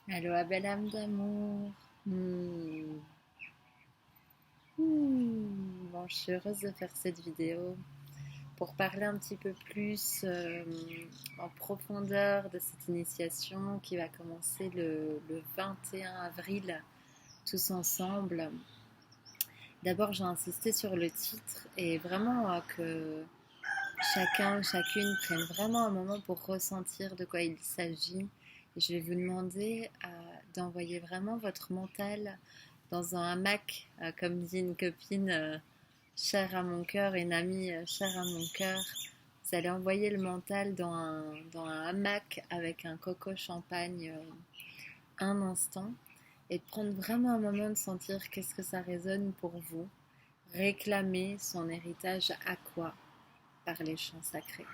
Allô, belle âme d'amour. Hmm. Bon, je suis heureuse de faire cette vidéo pour parler un petit peu plus en profondeur de cette initiation qui va commencer le 21 avril, tous ensemble. D'abord, j'ai insisté sur le titre et vraiment que chacun, chacune prenne vraiment un moment pour ressentir de quoi il s'agit. Et je vais vous demander d'envoyer vraiment votre mental dans un hamac, comme dit une copine chère à mon cœur, une amie chère à mon cœur. Vous allez envoyer le mental dans un hamac avec un coco champagne un instant et de prendre vraiment un moment de sentir qu'est-ce que ça résonne pour vous. Réclamer son héritage à quoi par les chants sacrés.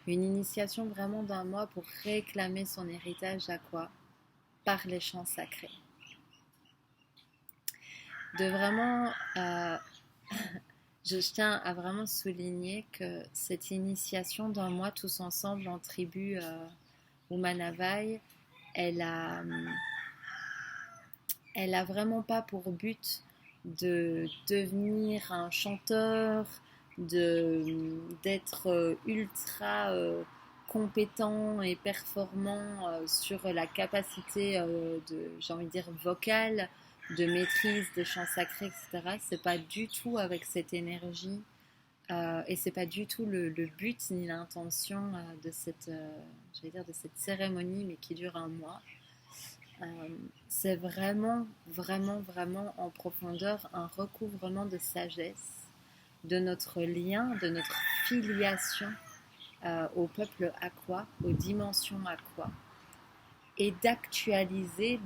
Une initiation vraiment d'un mois pour réclamer son héritage à quoi par les chants sacrés. De vraiment je tiens à vraiment souligner que cette initiation d'un mois tous ensemble en tribu Umanavai, elle a, elle a vraiment pas pour but de devenir un chanteur, d'être ultra compétent et performant sur la capacité j'ai envie de dire vocale, de maîtrise des chants sacrés, etc. C'est pas du tout avec cette énergie et c'est pas du tout le but ni l'intention de cette cérémonie, mais qui dure un mois. Euh, c'est vraiment, vraiment, vraiment en profondeur un recouvrement de sagesse, de notre lien, de notre filiation au peuple aqua, aux dimensions aqua, et d'actualiser,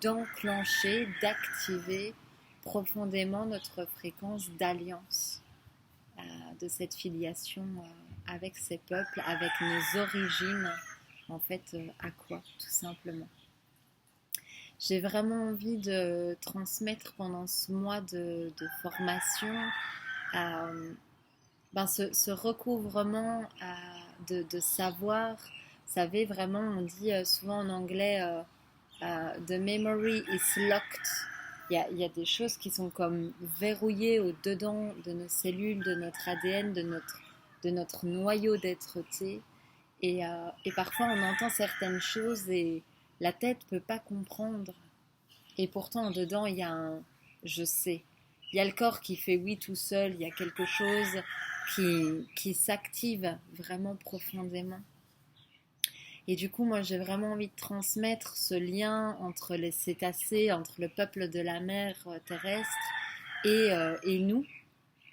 d'enclencher, d'activer profondément notre fréquence d'alliance, de cette filiation avec ces peuples, avec nos origines, en fait, aqua, tout simplement. J'ai vraiment envie de transmettre pendant ce mois de formation ce recouvrement de savoir. Vous savez, vraiment, on dit souvent en anglais the memory is locked. Il y a des choses qui sont comme verrouillées au-dedans de nos cellules, de notre ADN, de notre noyau d'être-té. Et parfois, on entend certaines choses et la tête ne peut pas comprendre. Et pourtant, en dedans, il y a un je sais. Il y a le corps qui fait oui tout seul. Il y a quelque chose qui s'active vraiment profondément. Et du coup, moi, j'ai vraiment envie de transmettre ce lien entre les cétacés, entre le peuple de la mer terrestre et nous,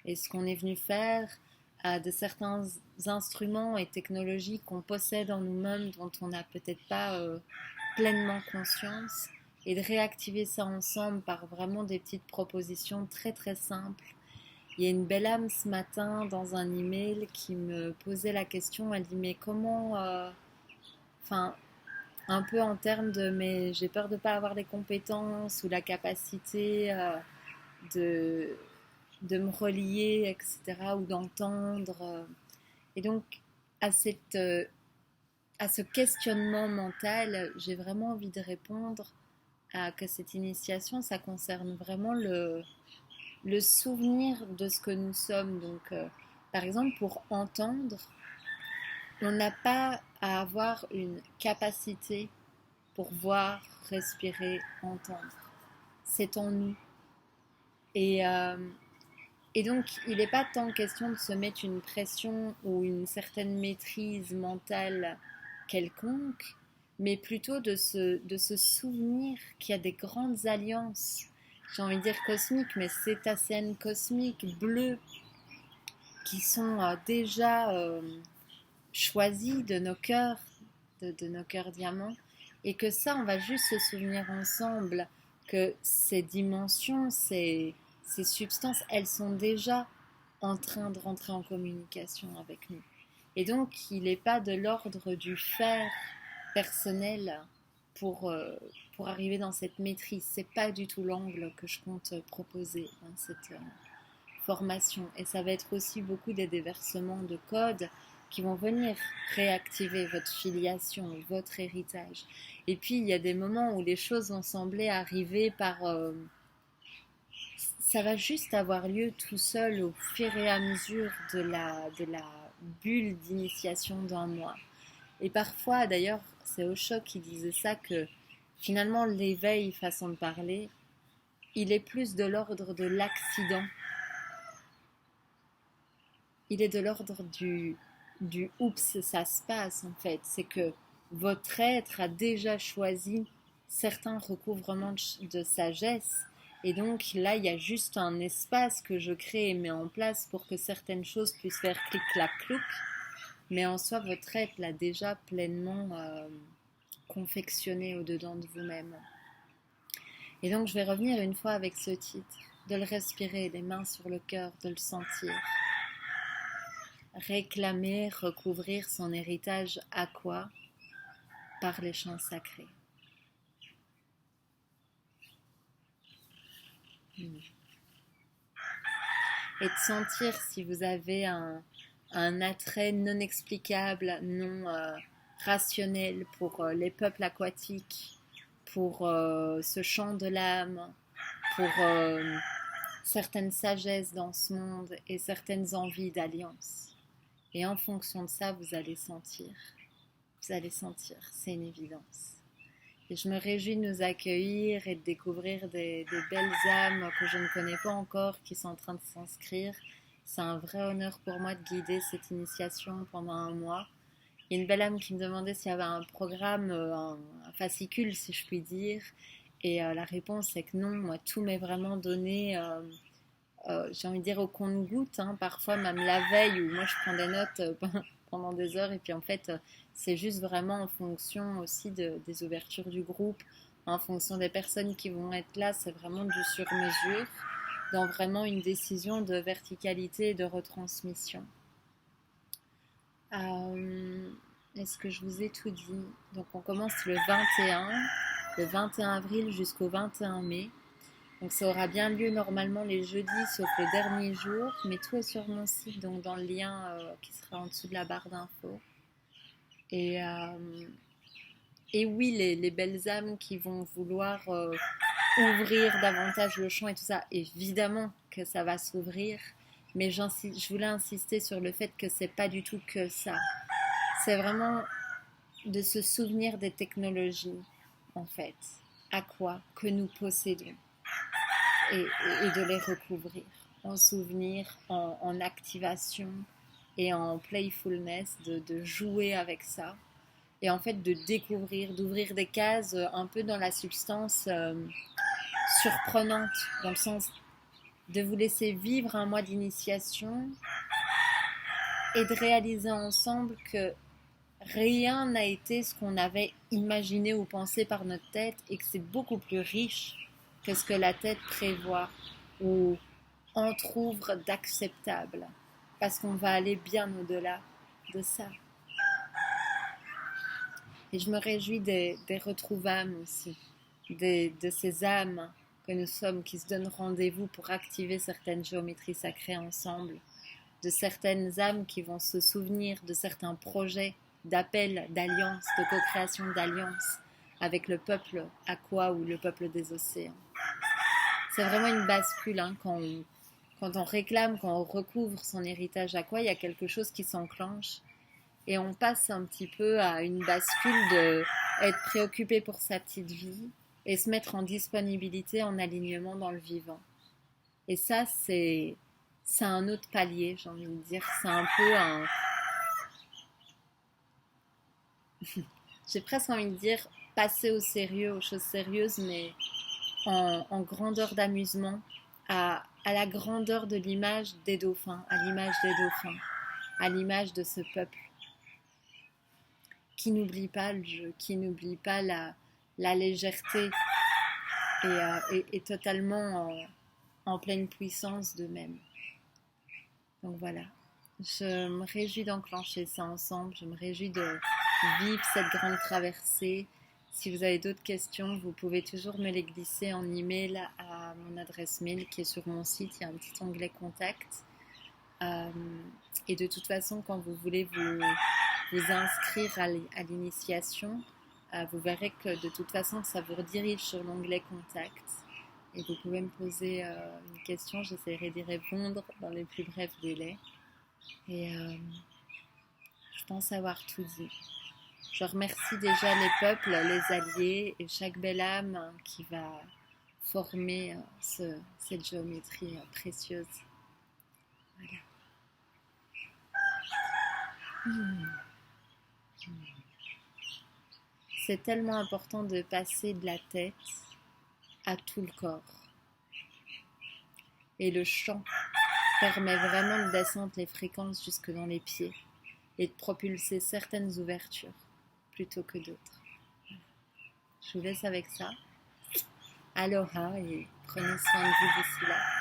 et ce qu'on est venu faire, de certains instruments et technologies qu'on possède en nous-mêmes, dont on n'a peut-être pas pleinement conscience, et de réactiver ça ensemble par vraiment des petites propositions très très simples. Il y a une belle âme ce matin dans un email qui me posait la question, elle dit mais comment, enfin un peu en termes de mais j'ai peur de ne pas avoir les compétences ou la capacité de, de me relier, etc., ou d'entendre. Et donc, à, à ce questionnement mental, j'ai vraiment envie de répondre à que cette initiation, ça concerne vraiment le souvenir de ce que nous sommes. Donc, par exemple, pour entendre, on n'a pas à avoir une capacité pour voir, respirer, entendre. C'est en nous. Et, euh, et donc, il n'est pas tant question de se mettre une pression ou une certaine maîtrise mentale quelconque, mais plutôt de se souvenir qu'il y a des grandes alliances, j'ai envie de dire cosmiques, mais cétacéennes cosmiques, bleues, qui sont déjà choisies de nos cœurs, de nos cœurs diamants, et que ça, on va juste se souvenir ensemble que ces dimensions, ces substances, elles sont déjà en train de rentrer en communication avec nous. Et donc, il n'est pas de l'ordre du faire personnel pour, euh, pour arriver dans cette maîtrise. C'est pas du tout l'angle que je compte proposer dans cette formation. Et ça va être aussi beaucoup des déversements de codes qui vont venir réactiver votre filiation, votre héritage. Et puis, il y a des moments où les choses vont sembler arriver par... ça va juste avoir lieu tout seul au fur et à mesure de la bulle d'initiation d'un mois. Et parfois, d'ailleurs, c'est Osho qui disait ça, que finalement, l'éveil, façon de parler, il est plus de l'ordre de l'accident. Il est de l'ordre du oups, ça se passe en fait. C'est que votre être a déjà choisi certains recouvrements de sagesse. Et donc là, il y a juste un espace que je crée et mets en place pour que certaines choses puissent faire clic-clac-clouc. Mais en soi, votre être l'a déjà pleinement confectionné au-dedans de vous-même. Et donc, je vais revenir une fois avec ce titre, de le respirer, les mains sur le cœur, de le sentir. Réclamer, recouvrir son héritage à quoi? Par les chants sacrés. Et de sentir si vous avez un attrait non explicable, non rationnel pour les peuples aquatiques, pour ce chant de l'âme, pour certaines sagesses dans ce monde et certaines envies d'alliance. Et en fonction de ça, vous allez sentir, c'est une évidence. Et je me réjouis de nous accueillir et de découvrir des belles âmes que je ne connais pas encore qui sont en train de s'inscrire. C'est un vrai honneur pour moi de guider cette initiation pendant un mois. Il y a une belle âme qui me demandait s'il y avait un programme, un fascicule si je puis dire. Et la réponse est que non, moi tout m'est vraiment donné, j'ai envie de dire au compte-gouttes, hein, parfois même la veille où moi je prends des notes pendant des heures et puis en fait c'est juste vraiment en fonction aussi des ouvertures du groupe, en fonction des personnes qui vont être là, c'est vraiment du sur-mesure, dans vraiment une décision de verticalité et de retransmission. Est-ce que je vous ai tout dit? Donc on commence le 21 avril jusqu'au 21 mai. Donc ça aura bien lieu normalement les jeudis sauf le dernier jour, mais tout est sur mon site, donc dans le lien qui sera en dessous de la barre d'infos. Et oui, les belles âmes qui vont vouloir ouvrir davantage le champ et tout ça, évidemment que ça va s'ouvrir, mais je voulais insister sur le fait que c'est pas du tout que ça. C'est vraiment de se souvenir des technologies, en fait, à quoi que nous possédons, et de les recouvrir en souvenir, en activation et en playfulness, de jouer avec ça. Et en fait de découvrir, d'ouvrir des cases un peu dans la substance surprenante, dans le sens de vous laisser vivre un mois d'initiation et de réaliser ensemble que rien n'a été ce qu'on avait imaginé ou pensé par notre tête et que c'est beaucoup plus riche que ce que la tête prévoit ou entr'ouvre d'acceptable, parce qu'on va aller bien au-delà de ça. Et je me réjouis des retrouvailles aussi, de ces âmes que nous sommes qui se donnent rendez-vous pour activer certaines géométries sacrées ensemble, de certaines âmes qui vont se souvenir de certains projets d'appel, d'alliance, de co-création d'alliance avec le peuple aqua ou le peuple des océans. C'est vraiment une bascule, hein, quand on réclame, quand on recouvre son héritage aqua, il y a quelque chose qui s'enclenche. Et on passe un petit peu à une bascule de être préoccupé pour sa petite vie et se mettre en disponibilité, en alignement dans le vivant. Et ça, c'est un autre palier, j'ai envie de dire. C'est un peu un... j'ai presque envie de dire passer au sérieux, aux choses sérieuses, mais en grandeur d'amusement, à la grandeur de l'image des dauphins, à l'image des dauphins, à l'image de ce peuple qui n'oublie pas le jeu, qui n'oublie pas la légèreté et totalement en pleine puissance d'eux-mêmes. Donc voilà, je me réjouis d'enclencher ça ensemble, je me réjouis de vivre cette grande traversée. Si vous avez d'autres questions, vous pouvez toujours me les glisser en email à mon adresse mail qui est sur mon site, il y a un petit onglet contact. Euh, et de toute façon, quand vous voulez vous inscrire à l'initiation, vous verrez que de toute façon, ça vous redirige sur l'onglet Contact. Et vous pouvez me poser une question, j'essaierai d'y répondre dans les plus brefs délais. Et je pense avoir tout dit. Je remercie déjà les peuples, les alliés et chaque belle âme qui va former cette géométrie précieuse. Voilà. C'est tellement important de passer de la tête à tout le corps. Et le chant permet vraiment de descendre les fréquences jusque dans les pieds et de propulser certaines ouvertures plutôt que d'autres. Je vous laisse avec ça. Aloha et prenez soin de vous d'ici là.